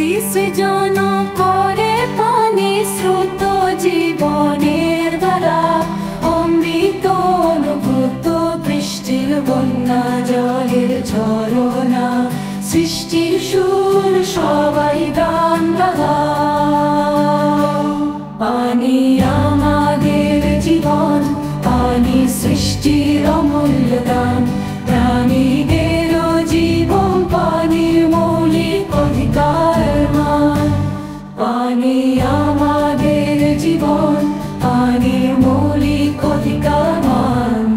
নদী সৃজন করে পানি স্রোত জীবনের ধারা অমৃত অনুভূত বৃষ্টির বন্যা জলের ঝরনা সৃষ্টির সুর সবাই গান গাও। পানি আমাদের জীবন, পানি সৃষ্টির অমূল্য দান, প্রাণীদের জীবন পানির মৌলিক অধিকার মান। পানি আমাদের জীবন, পানির মৌলিক অধিকার মান।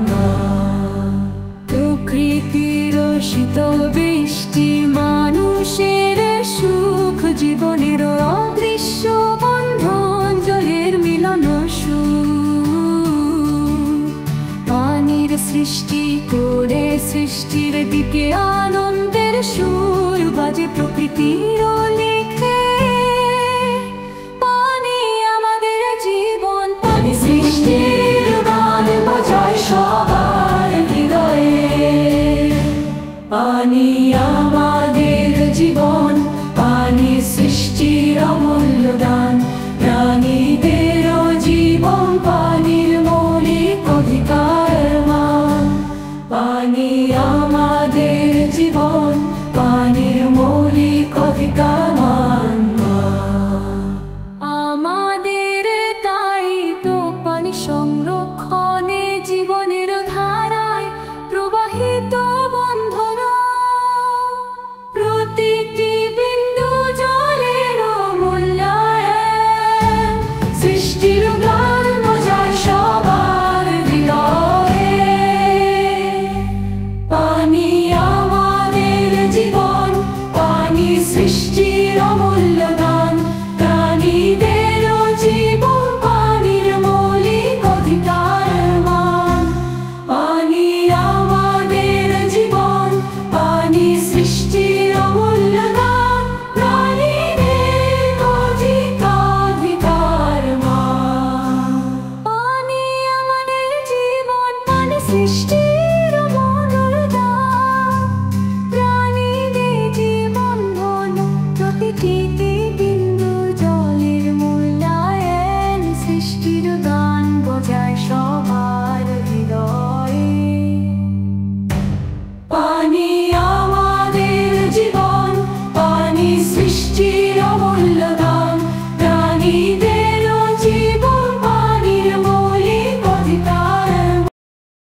প্রকৃতির শীতল বৃষ্টি মানুষের সুখ জীবনের অদৃশ্য বন্ধন জলের মিলন সুর। পানির সৃষ্টি করে সৃষ্টির দিকে আনন্দের সুর বাজে প্রকৃতির লিখে। পানি আমাদের জীবন, পানি সৃষ্টির গান বাজায় সবার হৃদয়ে। পানি আমাদের জীবন, পানি সৃষ্টির অমূল্য দান, প্রাণীদের জীবন পানির মৌলিক অধিকার মান। পানি আমাদের জীবন, পানির মৌলিক অধিকার মান। আমাদের তাই তো পানি সংরক্ষণে জীবনের ধারায় প্রবাহিত বন্ধন। প্রতিটি বিন্দু জলের মূল্যায়ন সৃষ্টির গান বাজায় সবার হৃদয়ে। পানি আমাদের জীবন, পানি সৃষ্টির অমূল্য